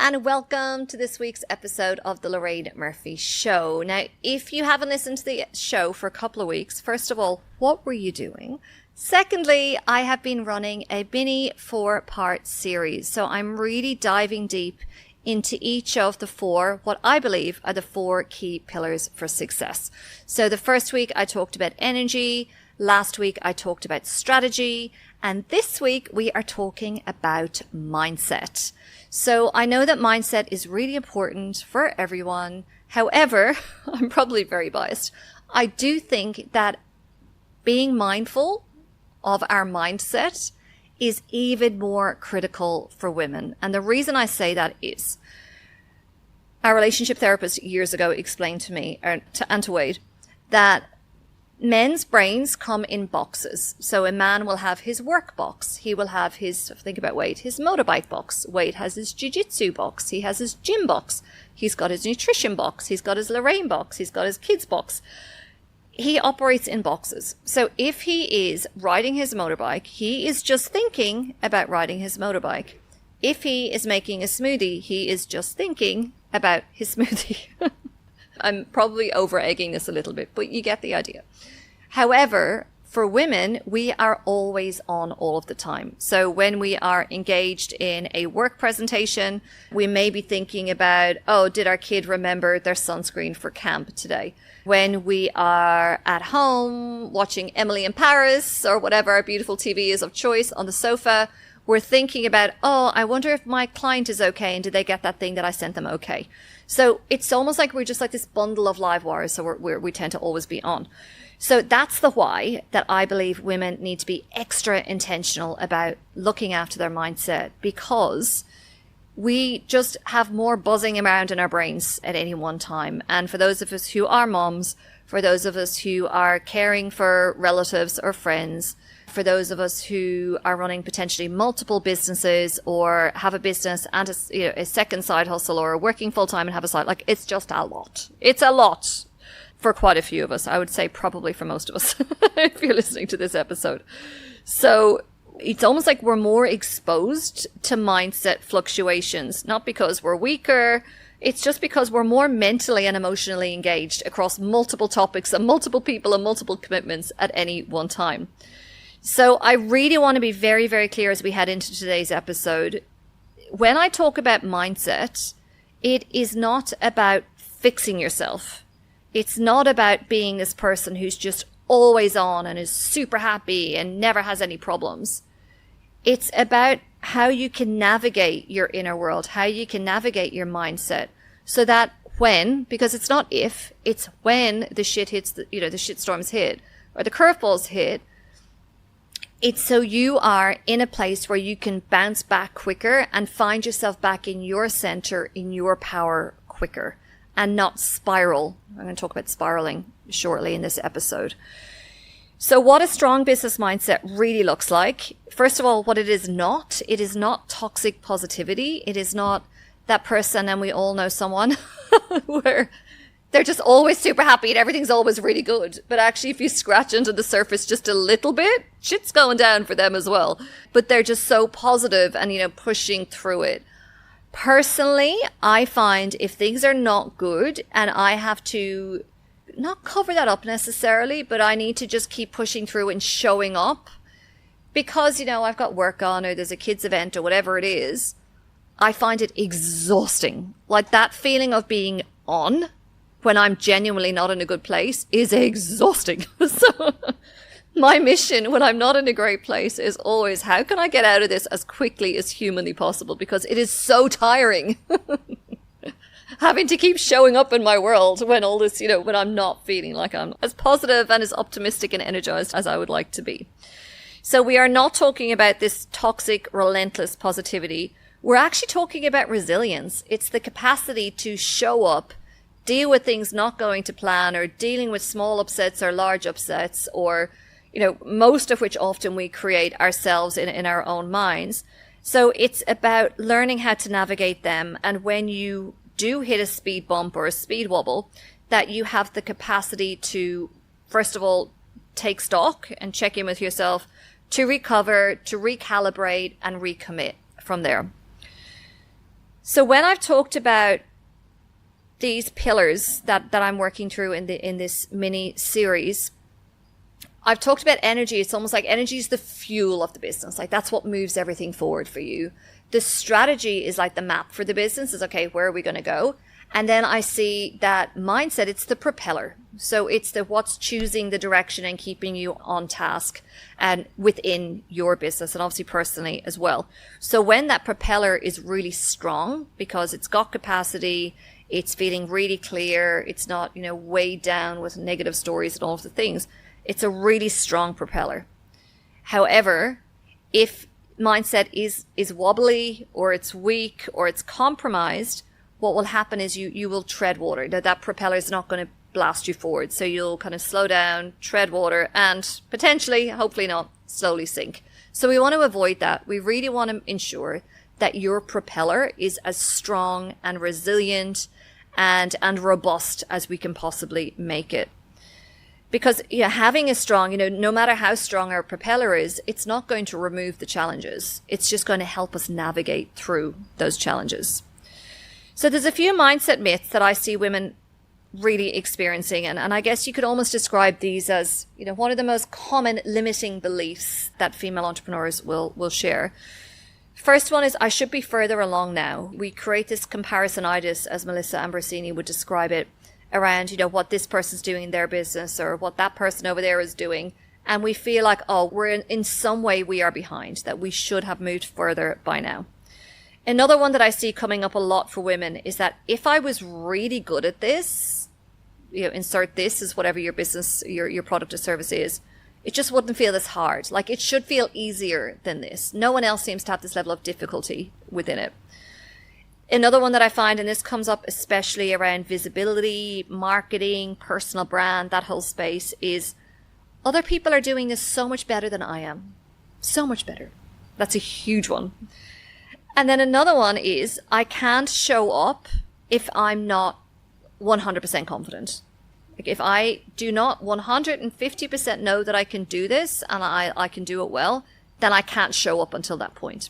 and welcome to this week's episode of the Lorraine Murphy Show. Now, if you haven't listened to the show for a couple of weeks, first of all, what were you doing? Secondly, I have been running a mini 4-part series, so I'm really diving deep into each of the 4, what I believe are the 4 key pillars for success. So the first week I talked about energy, last week I talked about strategy, and this week we are talking about mindset. So I know that mindset is really important for everyone. However, I'm probably very biased. I do think that being mindful of our mindset is even more critical for women. And the reason I say that is our relationship therapist years ago explained to me, and to Wade, that men's brains come in boxes. So a man will have his work box. He will have his, think about Wade, his motorbike box. Wade has his jiu-jitsu box. He has his gym box. He's got his nutrition box. He's got his Lorraine box. He's got his kids box. He operates in boxes. So if he is riding his motorbike, he is just thinking about riding his motorbike. If he is making a smoothie, he is just thinking about his smoothie. I'm probably over-egging this a little bit, but you get the idea. However, for women, we are always on all of the time. So when we are engaged in a work presentation, we may be thinking about, oh, did our kid remember their sunscreen for camp today? When we are at home watching Emily in Paris or whatever our beautiful TV is of choice on the sofa, we're thinking about, oh, I wonder if my client is okay and did they get that thing that I sent them okay? So it's almost like we're just like this bundle of live wires, so we tend to always be on. So that's the why that I believe women need to be extra intentional about looking after their mindset, because we just have more buzzing around in our brains at any one time. And for those of us who are moms, for those of us who are caring for relatives or friends, for those of us who are running potentially multiple businesses or have a business and a second side hustle, or working full time and have a side, like it's just a lot. It's a lot for quite a few of us. I would say probably for most of us, if you're listening to this episode. So it's almost like we're more exposed to mindset fluctuations, not because we're weaker. It's just because we're more mentally and emotionally engaged across multiple topics and multiple people and multiple commitments at any one time. So I really want to be very, very clear as we head into today's episode. When I talk about mindset, it is not about fixing yourself. It's not about being this person who's just always on and is super happy and never has any problems. It's about how you can navigate your inner world, how you can navigate your mindset, so that when, because it's not if, it's when the shit hits, the shitstorms hit or the curveballs hit, it's so you are in a place where you can bounce back quicker and find yourself back in your center, in your power quicker, and not spiral. I'm going to talk about spiraling shortly in this episode. So what a strong business mindset really looks like. First of all, what it is not toxic positivity. It is not that person, and we all know someone where they're just always super happy and everything's always really good. But actually, if you scratch under the surface just a little bit, shit's going down for them as well. But they're just so positive and, pushing through it. Personally, I find if things are not good and I have to not cover that up necessarily, but I need to just keep pushing through and showing up because, I've got work on or there's a kids event or whatever it is, I find it exhausting. Like that feeling of being on when I'm genuinely not in a good place is exhausting. So my mission when I'm not in a great place is always, how can I get out of this as quickly as humanly possible? Because it is so tiring having to keep showing up in my world when all this, when I'm not feeling like I'm as positive and as optimistic and energized as I would like to be. So we are not talking about this toxic, relentless positivity. We're actually talking about resilience. It's the capacity to show up, deal with things not going to plan, or dealing with small upsets or large upsets, or, most of which often we create ourselves in our own minds. So it's about learning how to navigate them. And when you do hit a speed bump or a speed wobble, that you have the capacity to, first of all, take stock and check in with yourself, to recover, to recalibrate and recommit from there. So when I've talked about these pillars that I'm working through in this mini series, I've talked about energy. It's almost like energy is the fuel of the business. Like that's what moves everything forward for you. The strategy is like the map for the business is, okay, where are we going to go? And then I see that mindset, it's the propeller. So it's the what's choosing the direction and keeping you on task and within your business and obviously personally as well. So when that propeller is really strong because it's got capacity, it's feeling really clear, it's not, weighed down with negative stories and all of the things, it's a really strong propeller. However, if mindset is wobbly or it's weak or it's compromised, what will happen is you will tread water. That propeller is not going to blast you forward. So you'll kind of slow down, tread water, and potentially, hopefully not, slowly sink. So we want to avoid that. We really want to ensure that your propeller is as strong and resilient and robust as we can possibly make it. Because having a strong, no matter how strong our propeller is, it's not going to remove the challenges. It's just going to help us navigate through those challenges. So there's a few mindset myths that I see women really experiencing. And I guess you could almost describe these as, one of the most common limiting beliefs that female entrepreneurs will share. First one is, I should be further along now. We create this comparisonitis, as Melissa Ambrosini would describe it, around, what this person's doing in their business or what that person over there is doing. And we feel like, we're in some way we are behind, that we should have moved further by now. Another one that I see coming up a lot for women is that if I was really good at this, insert this as whatever your business, your product or service is, it just wouldn't feel as hard. Like it should feel easier than this. No one else seems to have this level of difficulty within it. Another one that I find, and this comes up especially around visibility, marketing, personal brand, that whole space, is other people are doing this so much better than I am. So much better. That's a huge one. And then another one is I can't show up if I'm not 100% confident. Like if I do not 150% know that I can do this and I can do it well, then I can't show up until that point.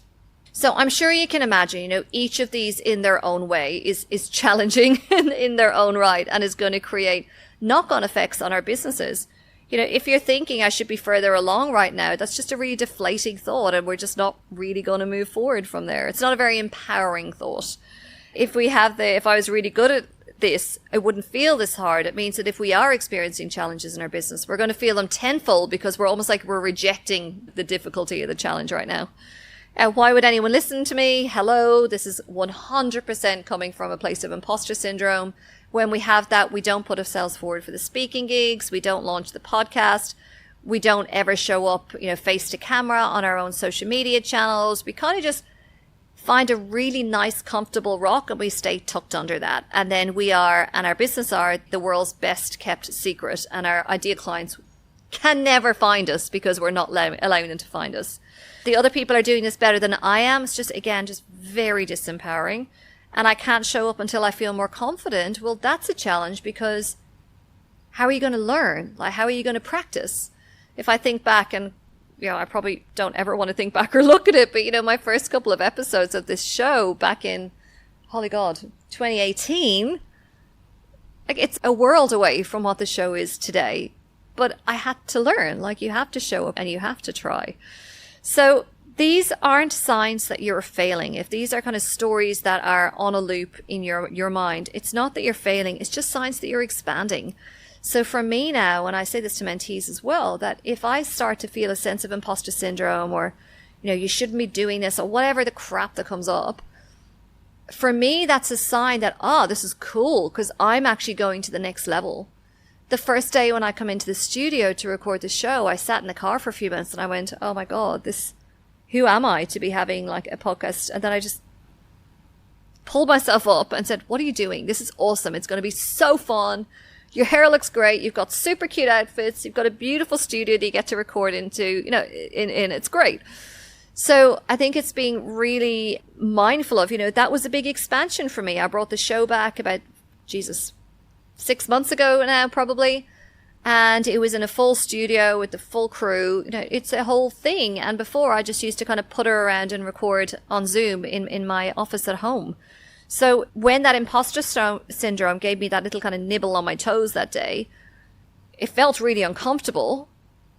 So I'm sure you can imagine, each of these in their own way is challenging in their own right and is going to create knock-on effects on our businesses. If you're thinking I should be further along right now, that's just a really deflating thought and we're just not really going to move forward from there. It's not a very empowering thought. If I was really good at this, it wouldn't feel this hard. It means that if we are experiencing challenges in our business, we're going to feel them tenfold because we're almost like we're rejecting the difficulty of the challenge right now. Why would anyone listen to me? Hello, this is 100% coming from a place of imposter syndrome. When we have that, we don't put ourselves forward for the speaking gigs. We don't launch the podcast. We don't ever show up, face to camera on our own social media channels. We kind of just find a really nice, comfortable rock and we stay tucked under that. And then we are, and our business are, the world's best kept secret. And our ideal clients can never find us because we're not allowing them to find us. The other people are doing this better than I am. It's just very disempowering. And I can't show up until I feel more confident. Well, that's a challenge because how are you going to learn? Like, how are you going to practice? If I think back and, I probably don't ever want to think back or look at it, but, my first couple of episodes of this show back in, holy God, 2018, like it's a world away from what the show is today. But I had to learn, like you have to show up and you have to try. So these aren't signs that you're failing. If these are kind of stories that are on a loop in your mind, it's not that you're failing. It's just signs that you're expanding. So for me now, and I say this to mentees as well, that if I start to feel a sense of imposter syndrome or, you shouldn't be doing this or whatever the crap that comes up, for me, that's a sign that, this is cool because I'm actually going to the next level. The first day when I come into the studio to record the show, I sat in the car for a few minutes and I went, oh my God, who am I to be having like a podcast? And then I just pulled myself up and said, what are you doing? This is awesome. It's going to be so fun. Your hair looks great. You've got super cute outfits. You've got a beautiful studio that you get to record into, it's great. So I think it's being really mindful of, that was a big expansion for me. I brought the show back about, 6 months ago now, probably. And it was in a full studio with the full crew. It's a whole thing. And before I just used to kind of putter around and record on Zoom in my office at home. So when that imposter syndrome gave me that little kind of nibble on my toes that day, it felt really uncomfortable.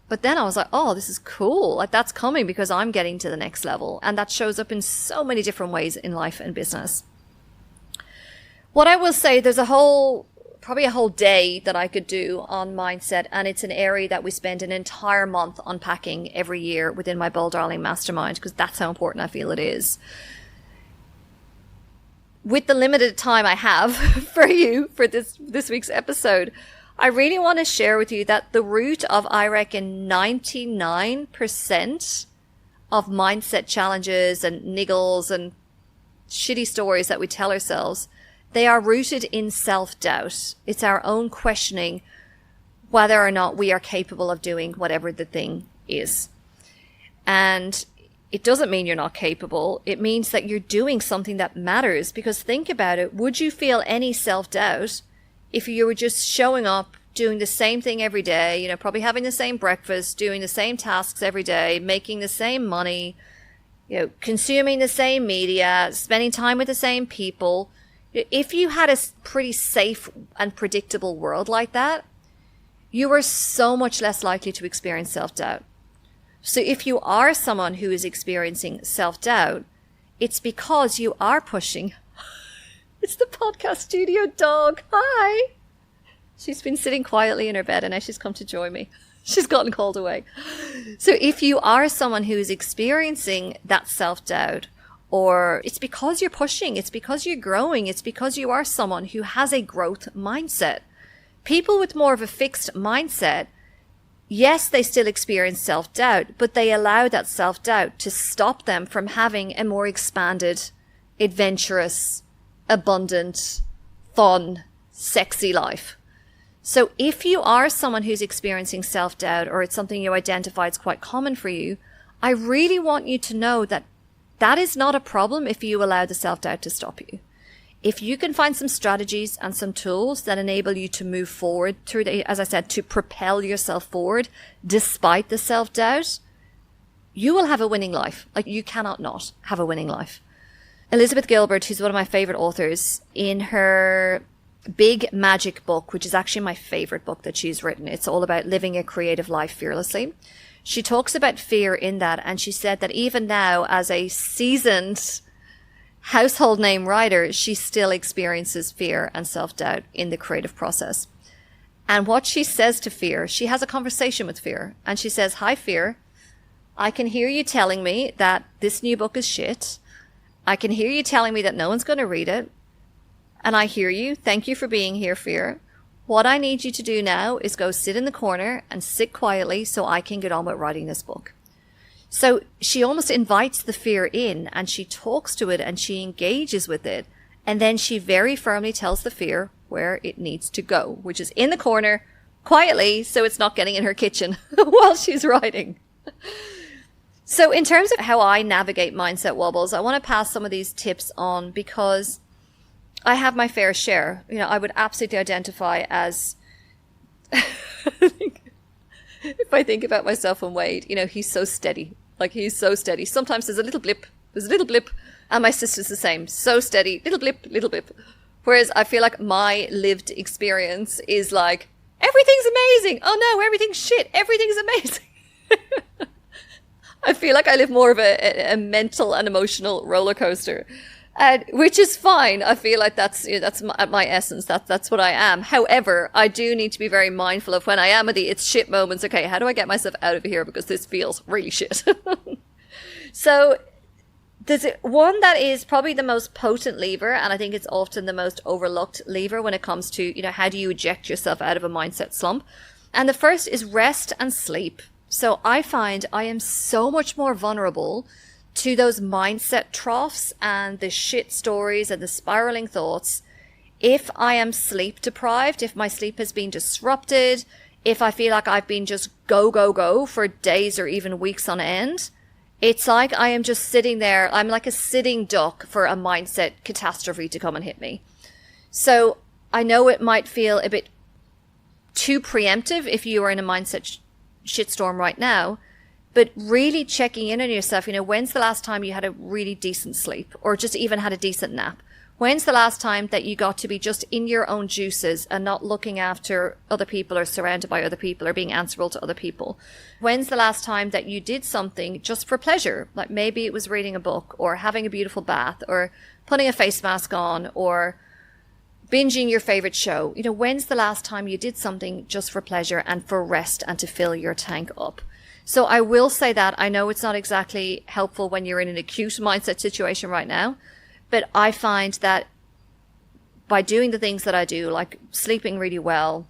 But then I was like, oh, this is cool. Like, that's coming because I'm getting to the next level. And that shows up in so many different ways in life and business. What I will say, there's probably a whole day that I could do on mindset. And it's an area that we spend an entire month unpacking every year within my Bold Darling Mastermind, because that's how important I feel it is. With the limited time I have for you for this week's episode, I really want to share with you that the root of, I reckon, 99% of mindset challenges and niggles and shitty stories that we tell ourselves, they are rooted in self-doubt. It's our own questioning whether or not we are capable of doing whatever the thing is. And it doesn't mean you're not capable. It means that you're doing something that matters. Because think about it. Would you feel any self-doubt if you were just showing up, doing the same thing every day, probably having the same breakfast, doing the same tasks every day, making the same money, consuming the same media, spending time with the same people? If you had a pretty safe and predictable world like that, you are so much less likely to experience self-doubt. So if you are someone who is experiencing self-doubt, it's because you are pushing. It's the podcast studio dog. Hi. She's been sitting quietly in her bed and now she's come to join me. She's gotten called away. So if you are someone who is experiencing that self-doubt, or it's because you're pushing, it's because you're growing, it's because you are someone who has a growth mindset. People with more of a fixed mindset, yes, they still experience self-doubt, but they allow that self-doubt to stop them from having a more expanded, adventurous, abundant, fun, sexy life. So if you are someone who's experiencing self-doubt, or it's something you identify is quite common for you, I really want you to know that that is not a problem if you allow the self-doubt to stop you. If you can find some strategies and some tools that enable you to move forward through as I said, to propel yourself forward despite the self-doubt, you will have a winning life. Like, you cannot not have a winning life. Elizabeth Gilbert, who's one of my favorite authors, in her Big Magic book, which is actually my favorite book that she's written, it's all about living a creative life fearlessly. She talks about fear in that, and she said that even now, as a seasoned household name writer, she still experiences fear and self-doubt in the creative process. And what she says to fear, she has a conversation with fear, and she says, "Hi, fear. I can hear you telling me that this new book is shit. I can hear you telling me that no one's going to read it. And I hear you. Thank you for being here, fear. What I need you to do now is go sit in the corner and sit quietly so I can get on with writing this book." So she almost invites the fear in, and she talks to it and she engages with it. And then she very firmly tells the fear where it needs to go, which is in the corner quietly, so it's not getting in her kitchen while she's writing. So in terms of how I navigate mindset wobbles, I want to pass some of these tips on because I have my fair share. I would absolutely identify as, if I think about myself and Wade, he's so steady. Like, he's so steady. Sometimes there's a little blip. And my sister's the same. So steady. Little blip. Whereas I feel like my lived experience is like, everything's amazing. Oh no, everything's shit. Everything's amazing. I feel like I live more of a mental and emotional roller coaster. Which is fine. I feel like that's my essence. That's what I am. However, I do need to be very mindful of when I am at the it's shit moments. Okay, how do I get myself out of here because this feels really shit? So there's one that is probably the most potent lever, and I think it's often the most overlooked lever when it comes to, how do you eject yourself out of a mindset slump? And the first is rest and sleep. So I find I am so much more vulnerable to those mindset troughs and the shit stories and the spiraling thoughts if I am sleep deprived, if my sleep has been disrupted, if I feel like I've been just go for days or even weeks on end. It's like I am just sitting there. I'm like a sitting duck for a mindset catastrophe to come and hit me. So I know it might feel a bit too preemptive if you are in a mindset shitstorm right now, but really checking in on yourself, when's the last time you had a really decent sleep or just even had a decent nap? When's the last time that you got to be just in your own juices and not looking after other people or surrounded by other people or being answerable to other people? When's the last time that you did something just for pleasure? Like maybe it was reading a book or having a beautiful bath or putting a face mask on or binging your favorite show. You know, when's the last time you did something just for pleasure and for rest and to fill your tank up? So I will say that. I know it's not exactly helpful when you're in an acute mindset situation right now, but I find that by doing the things that I do, like sleeping really well,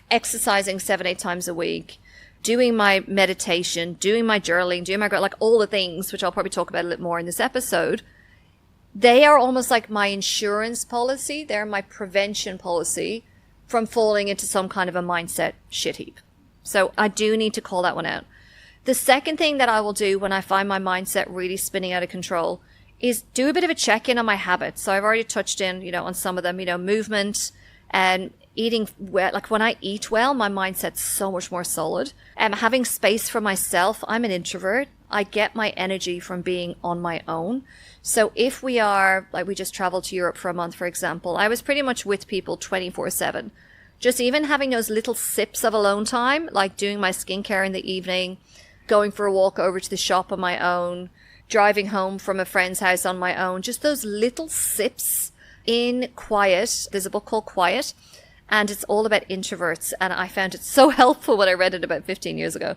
exercising 7-8 times a week, doing my meditation, doing my journaling, doing my, like all the things, which I'll probably talk about a little more in this episode, they are almost like my insurance policy. They're my prevention policy from falling into some kind of a mindset shit heap. So I do need to call that one out. The second thing that I will do when I find my mindset really spinning out of control is do a bit of a check-in on my habits. So I've already touched in, on some of them, movement and eating well. Like when I eat well, my mindset's so much more solid. Having space for myself. I'm an introvert. I get my energy from being on my own. So if we are, like we just traveled to Europe for a month, for example, I was pretty much with people 24/7. Just even having those little sips of alone time, like doing my skincare in the evening, going for a walk over to the shop on my own, driving home from a friend's house on my own, just those little sips in quiet. There's a book called Quiet, and it's all about introverts. And I found it so helpful when I read it about 15 years ago.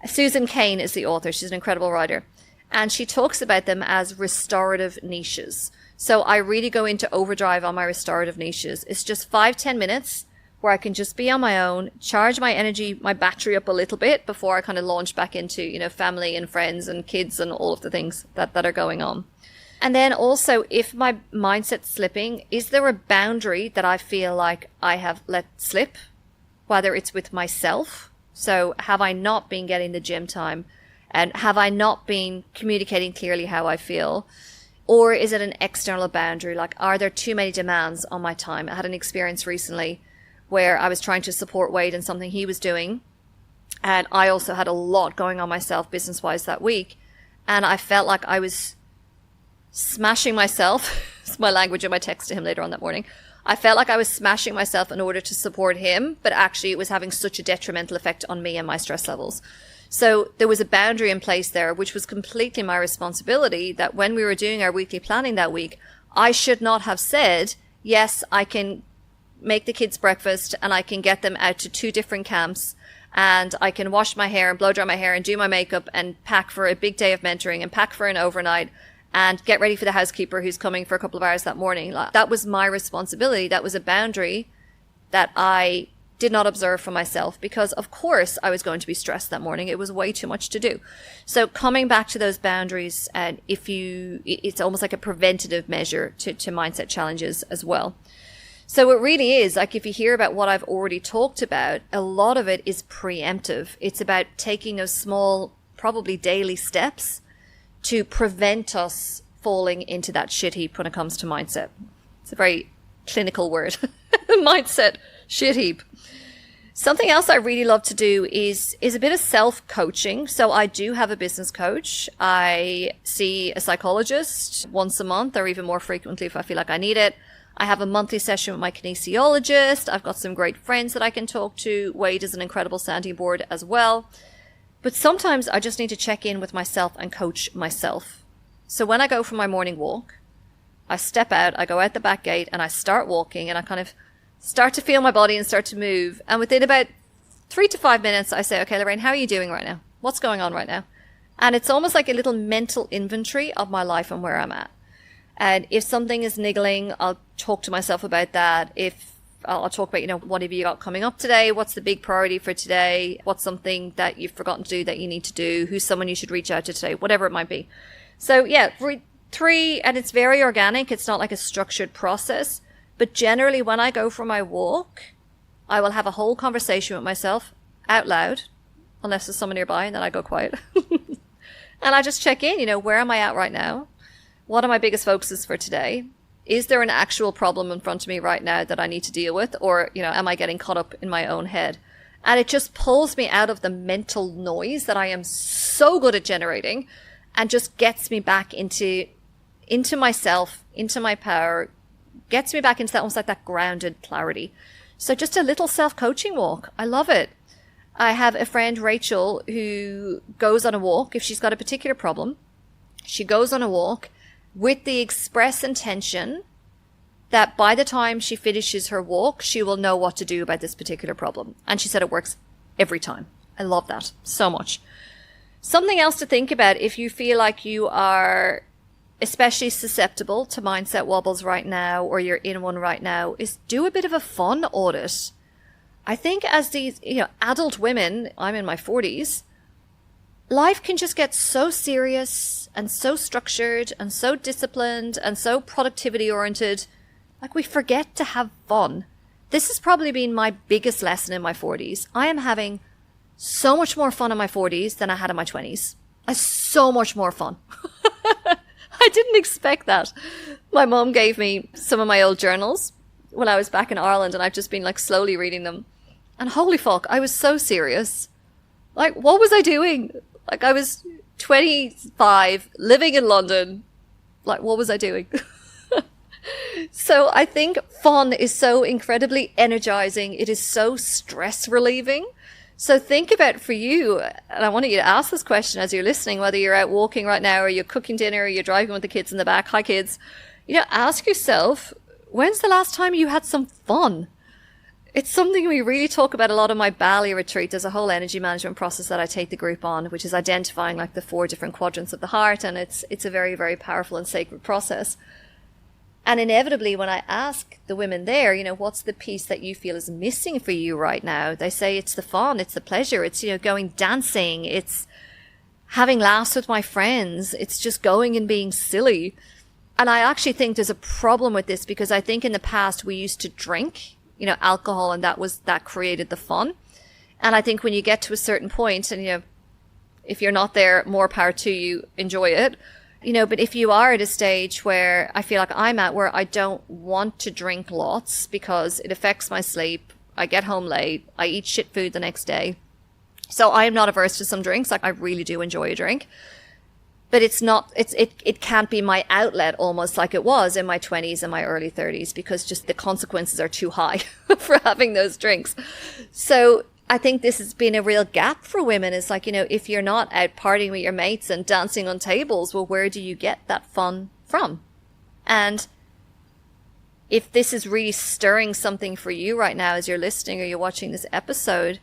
Susan Cain is the author. She's an incredible writer. And she talks about them as restorative niches. So I really go into overdrive on my restorative niches. It's just 5-10 minutes where I can just be on my own, charge my energy, my battery up a little bit before I kind of launch back into, family and friends and kids and all of the things that are going on. And then also, if my mindset's slipping, is there a boundary that I feel like I have let slip, whether it's with myself? So have I not been getting the gym time? And have I not been communicating clearly how I feel? Or is it an external boundary? Like, are there too many demands on my time? I had an experience recently where I was trying to support Wade in something he was doing. And I also had a lot going on myself business-wise that week. And I felt like I was smashing myself. It's my language in my text to him later on that morning. I felt like I was smashing myself in order to support him, but actually it was having such a detrimental effect on me and my stress levels. So there was a boundary in place there, which was completely my responsibility, that when we were doing our weekly planning that week, I should not have said, yes, I can make the kids breakfast and I can get them out to 2 different camps and I can wash my hair and blow dry my hair and do my makeup and pack for a big day of mentoring and pack for an overnight and get ready for the housekeeper who's coming for a couple of hours that morning. That was my responsibility. That was a boundary that I did not observe for myself because, of course, I was going to be stressed that morning. It was way too much to do. So coming back to those boundaries, and it's almost like a preventative measure to mindset challenges as well. So it really is, like if you hear about what I've already talked about, a lot of it is preemptive. It's about taking those small, probably daily steps to prevent us falling into that shit heap when it comes to mindset. It's a very clinical word. Mindset, shit heap. Something else I really love to do is a bit of self-coaching. So I do have a business coach. I see a psychologist once a month or even more frequently if I feel like I need it. I have a monthly session with my kinesiologist. I've got some great friends that I can talk to. Wade is an incredible sounding board as well. But sometimes I just need to check in with myself and coach myself. So when I go for my morning walk, I step out, I go out the back gate and I start walking and I kind of start to feel my body and start to move. And within about 3 to 5 minutes, I say, okay, Lorraine, how are you doing right now? What's going on right now? And it's almost like a little mental inventory of my life and where I'm at. And if something is niggling, I'll talk to myself about that. If I'll talk about, what have you got coming up today? What's the big priority for today? What's something that you've forgotten to do that you need to do? Who's someone you should reach out to today? Whatever it might be. So yeah, 3, and it's very organic. It's not like a structured process. But generally, when I go for my walk, I will have a whole conversation with myself out loud, unless there's someone nearby, and then I go quiet. And I just check in, where am I at right now? What are my biggest focuses for today? Is there an actual problem in front of me right now that I need to deal with? Or, am I getting caught up in my own head? And it just pulls me out of the mental noise that I am so good at generating and just gets me back into myself, into my power, gets me back into that almost like that grounded clarity. So just a little self-coaching walk. I love it. I have a friend, Rachel, who goes on a walk. If she's got a particular problem, she goes on a walk with the express intention that by the time she finishes her walk, she will know what to do about this particular problem. And she said it works every time. I love that so much. Something else to think about if you feel like you are especially susceptible to mindset wobbles right now, or you're in one right now, is do a bit of a fun audit. I think as these, adult women, I'm in my 40s, life can just get so serious and so structured and so disciplined and so productivity oriented. Like we forget to have fun. This has probably been my biggest lesson in my 40s. I am having so much more fun in my 40s than I had in my 20s. So much more fun. I didn't expect that. My mom gave me some of my old journals when I was back in Ireland, and I've just been like slowly reading them. And holy fuck, I was so serious. Like, what was I doing? Like, I was 25, living in London. Like, what was I doing? So I think fun is so incredibly energizing. It is so stress relieving. So think about for you, and I wanted you to ask this question as you're listening, whether you're out walking right now or you're cooking dinner or you're driving with the kids in the back. Hi kids. Ask yourself, when's the last time you had some fun? It's something we really talk about a lot on my Bali retreat. There's a whole energy management process that I take the group on, which is identifying like the 4 different quadrants of the heart. And it's a very, very powerful and sacred process. And inevitably, when I ask the women there, what's the piece that you feel is missing for you right now? They say it's the fun, it's the pleasure, it's, going dancing, it's having laughs with my friends, it's just going and being silly. And I actually think there's a problem with this because I think in the past we used to drink, alcohol, and that created the fun. And I think when you get to a certain point and, if you're not there, more power to you, enjoy it. But if you are at a stage where I feel like I'm at, where I don't want to drink lots because it affects my sleep, I get home late, I eat shit food the next day. So I am not averse to some drinks. Like I really do enjoy a drink, but it can't be my outlet almost like it was in my 20s and my early 30s because just the consequences are too high for having those drinks. So I think this has been a real gap for women. It's like, if you're not out partying with your mates and dancing on tables, well, where do you get that fun from? And if this is really stirring something for you right now as you're listening or you're watching this episode,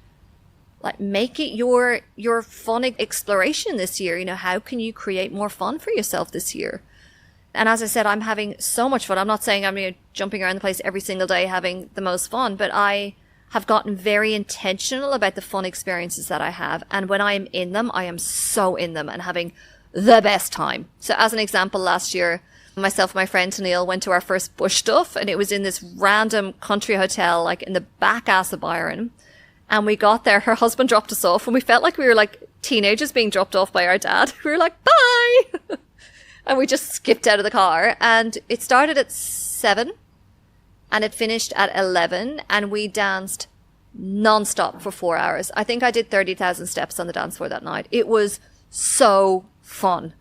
like make it your fun exploration this year. How can you create more fun for yourself this year? And as I said, I'm having so much fun. I'm not saying I'm jumping around the place every single day having the most fun, but I have gotten very intentional about the fun experiences that I have. And when I am in them, I am so in them and having the best time. So as an example, last year, myself and my friend Tennille went to our first bush stuff, and it was in this random country hotel, like in the back ass of Byron. And we got there, her husband dropped us off, and we felt like we were like teenagers being dropped off by our dad. We were like, bye! And we just skipped out of the car. And it started at 7. And it finished at 11, and we danced non-stop for 4 hours. I think I did 30,000 steps on the dance floor that night. It was so fun.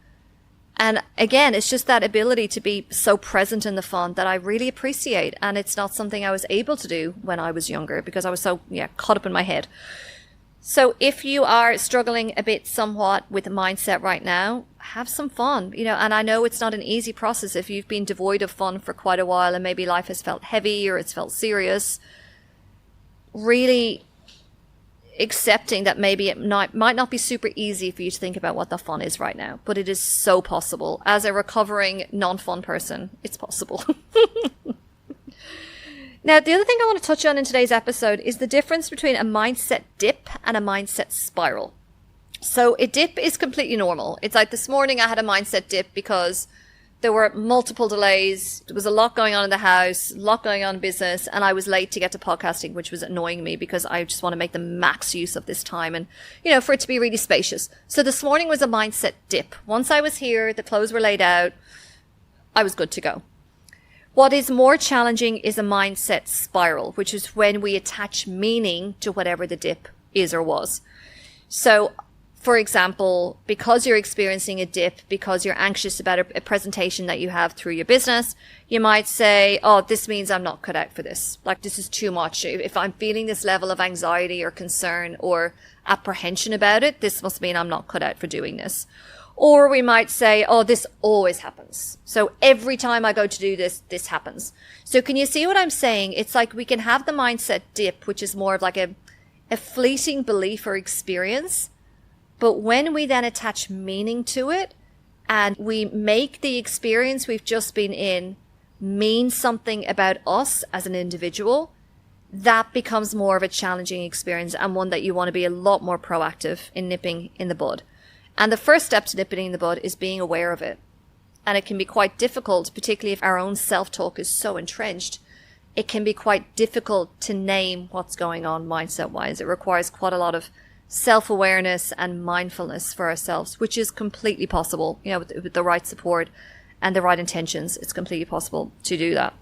And again, it's just that ability to be so present in the fun that I really appreciate. And it's not something I was able to do when I was younger because I was so caught up in my head. So if you are struggling a bit somewhat with mindset right now, have some fun, and I know it's not an easy process if you've been devoid of fun for quite a while and maybe life has felt heavy or it's felt serious. Really accepting that maybe it might not be super easy for you to think about what the fun is right now, but it is so possible. As a recovering non-fun person, it's possible. Now, the other thing I want to touch on in today's episode is the difference between a mindset dip and a mindset spiral. So a dip is completely normal. It's like this morning I had a mindset dip because there were multiple delays. There was a lot going on in the house, a lot going on in business, and I was late to get to podcasting, which was annoying me because I just want to make the max use of this time and, for it to be really spacious. So this morning was a mindset dip. Once I was here, the clothes were laid out, I was good to go. What is more challenging is a mindset spiral, which is when we attach meaning to whatever the dip is or was. So For example, because you're experiencing a dip, because you're anxious about a presentation that you have through your business, you might say, oh, this means I'm not cut out for this. Like, this is too much. If I'm feeling this level of anxiety or concern or apprehension about it, this must mean I'm not cut out for doing this. Or we might say, oh, this always happens. So every time I go to do this, this happens. So can you see what I'm saying? It's like we can have the mindset dip, which is more of like a fleeting belief or experience. But when we then attach meaning to it and we make the experience we've just been in mean something about us as an individual, that becomes more of a challenging experience and one that you want to be a lot more proactive in nipping in the bud. And the first step to nipping in the bud is being aware of it. And it can be quite difficult, particularly if our own self-talk is so entrenched. It can be quite difficult to name what's going on mindset-wise. It requires quite a lot of self-awareness and mindfulness for ourselves, which is completely possible, with the right support and the right intentions. It's completely possible to do that.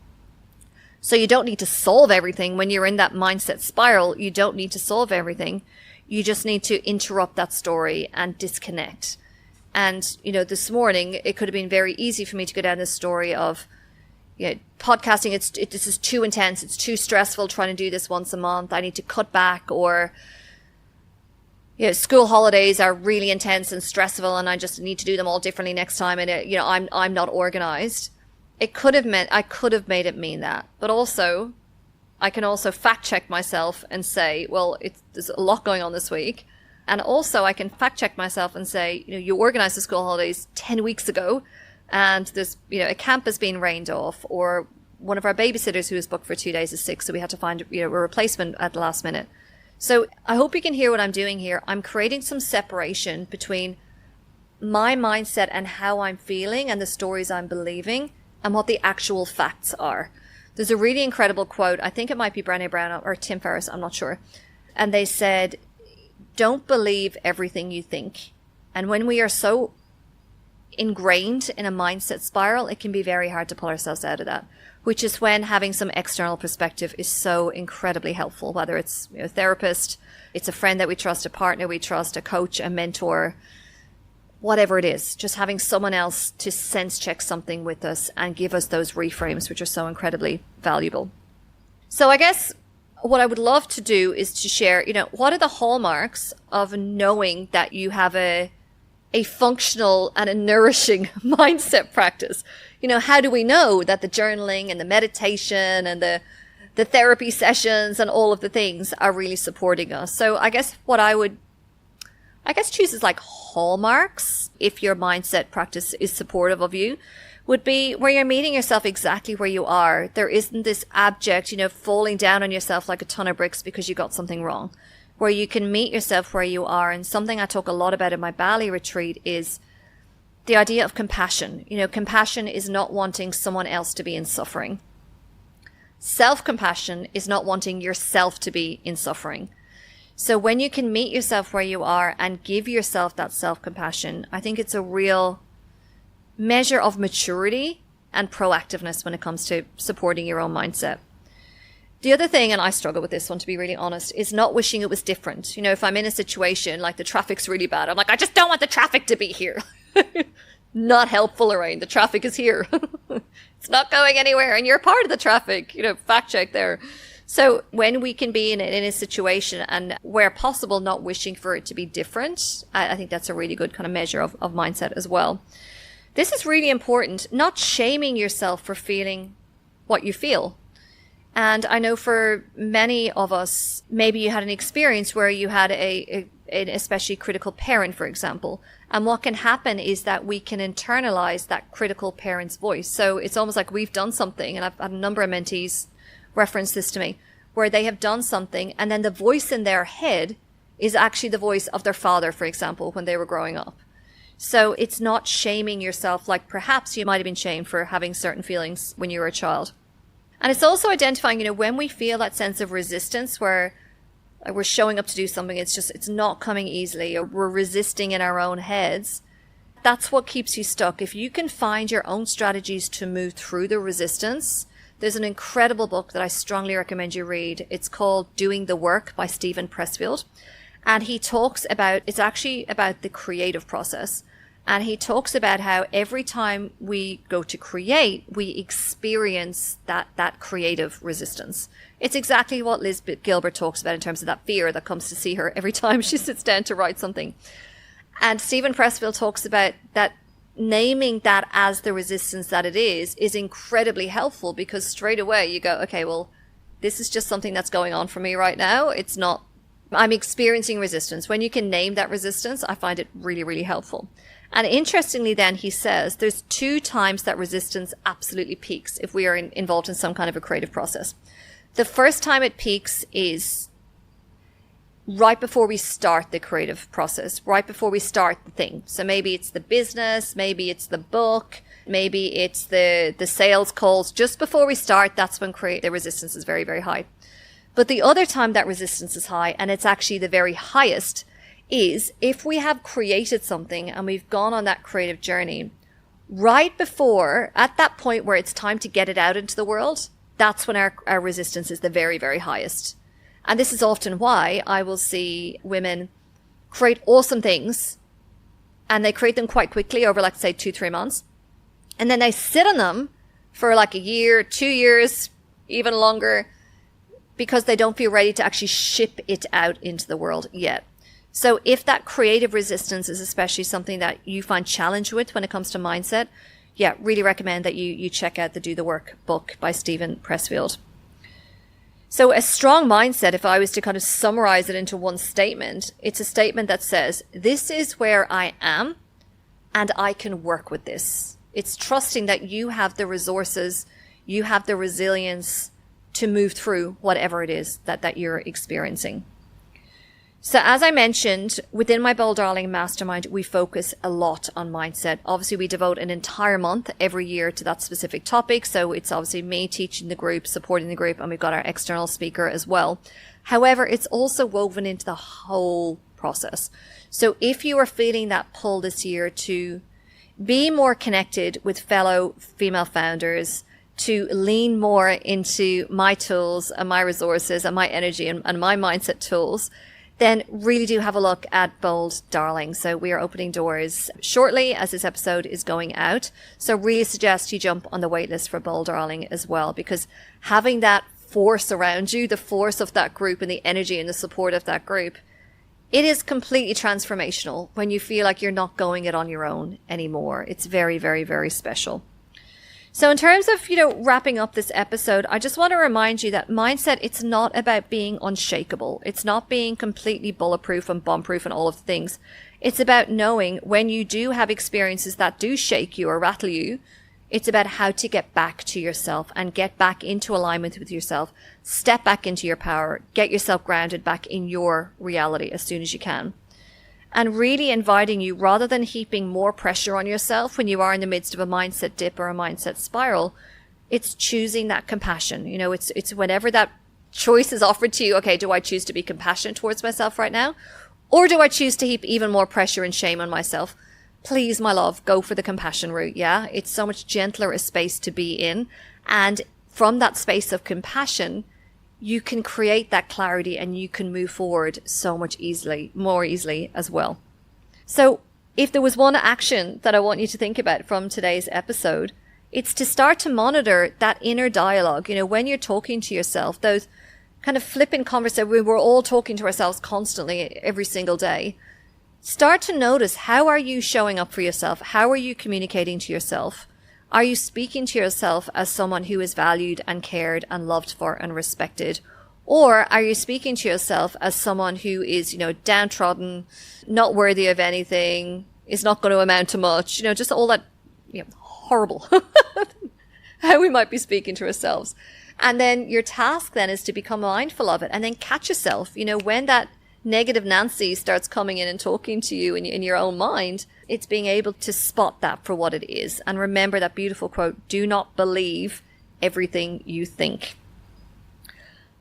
So you don't need to solve everything when you're in that mindset spiral. You don't need to solve everything. You just need to interrupt that story and disconnect. And, this morning, it could have been very easy for me to go down this story of, podcasting, this is too intense. It's too stressful trying to do this once a month. I need to cut back. Or, school holidays are really intense and stressful and I just need to do them all differently next time. And, I'm not organized. I could have made it mean that. But also, I can also fact check myself and say, well, there's a lot going on this week. And also I can fact check myself and say, you organized the school holidays 10 weeks ago and there's, a camp has been rained off, or one of our babysitters who was booked for 2 days is sick. So we had to find, a replacement at the last minute. So I hope you can hear what I'm doing here. I'm creating some separation between my mindset and how I'm feeling and the stories I'm believing and what the actual facts are. There's a really incredible quote. I think it might be Brené Brown or Tim Ferriss. I'm not sure. And they said, don't believe everything you think. And when we are so ingrained in a mindset spiral, it can be very hard to pull ourselves out of that, which is when having some external perspective is so incredibly helpful, whether it's a therapist, it's a friend that we trust, a partner we trust, a coach, a mentor, whatever it is, just having someone else to sense check something with us and give us those reframes, which are so incredibly valuable. So I guess what I would love to do is to share, what are the hallmarks of knowing that you have a functional and a nourishing mindset practice? How do we know that the journaling and the meditation and the therapy sessions and all of the things are really supporting us? So I guess what I would choose as like hallmarks, if your mindset practice is supportive of you, would be where you're meeting yourself exactly where you are. There isn't this abject, falling down on yourself like a ton of bricks because you got something wrong. Where you can meet yourself where you are. And something I talk a lot about in my Bali retreat is the idea of compassion. Compassion is not wanting someone else to be in suffering. Self-compassion is not wanting yourself to be in suffering. So when you can meet yourself where you are and give yourself that self-compassion, I think it's a real measure of maturity and proactiveness when it comes to supporting your own mindset. The other thing, and I struggle with this one to be really honest, is not wishing it was different. If I'm in a situation like the traffic's really bad, I'm like, I just don't want the traffic to be here. Not helpful, Lorraine. The traffic is here. It's not going anywhere and you're part of the traffic. Fact check there. So when we can be in a situation and where possible, not wishing for it to be different, I think that's a really good kind of measure of mindset as well. This is really important, not shaming yourself for feeling what you feel. And I know for many of us, maybe you had an experience where you had an especially critical parent, for example. And what can happen is that we can internalize that critical parent's voice. So it's almost like we've done something, and I've had a number of mentees reference this to me, where they have done something and then the voice in their head is actually the voice of their father, for example, when they were growing up. So it's not shaming yourself like perhaps you might have been shamed for having certain feelings when you were a child. And it's also identifying, when we feel that sense of resistance where we're showing up to do something, it's not coming easily, or we're resisting in our own heads. That's what keeps you stuck. If you can find your own strategies to move through the resistance, there's an incredible book that I strongly recommend you read. It's called Doing the Work by Stephen Pressfield. And he talks about, it's actually about the creative process. And he talks about how every time we go to create, we experience that creative resistance. It's exactly what Liz Gilbert talks about in terms of that fear that comes to see her every time she sits down to write something. And Stephen Pressfield talks about that naming that as the resistance that it is incredibly helpful, because straight away you go, okay, well, this is just something that's going on for me right now. It's not, I'm experiencing resistance. When you can name that resistance, I find it really, really helpful. And interestingly, then he says there's 2 times that resistance absolutely peaks if we are involved in some kind of a creative process. The first time it peaks is right before we start the creative process, right before we start the thing. So maybe it's the business, maybe it's the book, maybe it's the sales calls. Just before we start, that's when the resistance is very, very high. But the other time that resistance is high, and it's actually the very highest, is if we have created something and we've gone on that creative journey, right before, at that point where it's time to get it out into the world, that's when our resistance is the very, very highest. And this is often why I will see women create awesome things, and they create them quite quickly over, like, say, 2-3 months. And then they sit on them for like a year, 2 years, even longer, because they don't feel ready to actually ship it out into the world yet. So if that creative resistance is especially something that you find challenge with when it comes to mindset, yeah, really recommend that you check out the Do the Work book by Stephen Pressfield. So a strong mindset, if I was to kind of summarize it into one statement, it's a statement that says, this is where I am and I can work with this. It's trusting that you have the resources, you have the resilience to move through whatever it is that you're experiencing. So as I mentioned, within my Bold Darling Mastermind, we focus a lot on mindset. Obviously, we devote an entire month every year to that specific topic. So it's obviously me teaching the group, supporting the group, and we've got our external speaker as well. However, it's also woven into the whole process. So if you are feeling that pull this year to be more connected with fellow female founders, to lean more into my tools and my resources and my energy and my mindset tools, then really do have a look at Bold Darling. So we are opening doors shortly as this episode is going out. So really suggest you jump on the waitlist for Bold Darling as well, because having that force around you, the force of that group and the energy and the support of that group, it is completely transformational when you feel like you're not going it on your own anymore. It's very, very, very special. So in terms of, wrapping up this episode, I just want to remind you that mindset, it's not about being unshakable. It's not being completely bulletproof and bombproof and all of the things. It's about knowing when you do have experiences that do shake you or rattle you, it's about how to get back to yourself and get back into alignment with yourself. Step back into your power. Get yourself grounded back in your reality as soon as you can. And really inviting you, rather than heaping more pressure on yourself when you are in the midst of a mindset dip or a mindset spiral, it's choosing that compassion. It's whenever that choice is offered to you, okay, do I choose to be compassionate towards myself right now? Or do I choose to heap even more pressure and shame on myself? Please, my love, go for the compassion route, yeah? It's so much gentler a space to be in. And from that space of compassion, you can create that clarity and you can move forward so much more easily as well. So if there was one action that I want you to think about from today's episode, it's to start to monitor that inner dialogue. When you're talking to yourself, those kind of flippant conversations, we're all talking to ourselves constantly every single day. Start to notice, how are you showing up for yourself? How are you communicating to yourself? Are you speaking to yourself as someone who is valued and cared and loved for and respected? Or are you speaking to yourself as someone who is, downtrodden, not worthy of anything, is not going to amount to much, just all that, horrible, how we might be speaking to ourselves. And then your task then is to become mindful of it and then catch yourself, when that negative Nancy starts coming in and talking to you in your own mind, it's being able to spot that for what it is. And remember that beautiful quote, do not believe everything you think.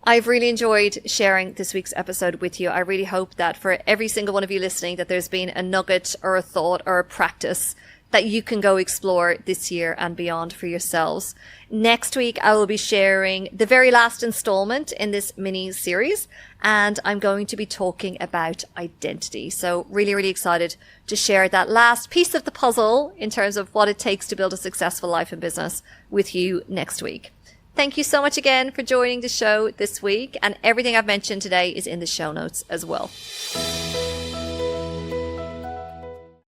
I've really enjoyed sharing this week's episode with you. I really hope that for every single one of you listening, that there's been a nugget or a thought or a practice that you can go explore this year and beyond for yourselves. Next week, I will be sharing the very last installment in this mini series, and I'm going to be talking about identity. So really, really excited to share that last piece of the puzzle in terms of what it takes to build a successful life and business with you next week. Thank you so much again for joining the show this week, and everything I've mentioned today is in the show notes as well.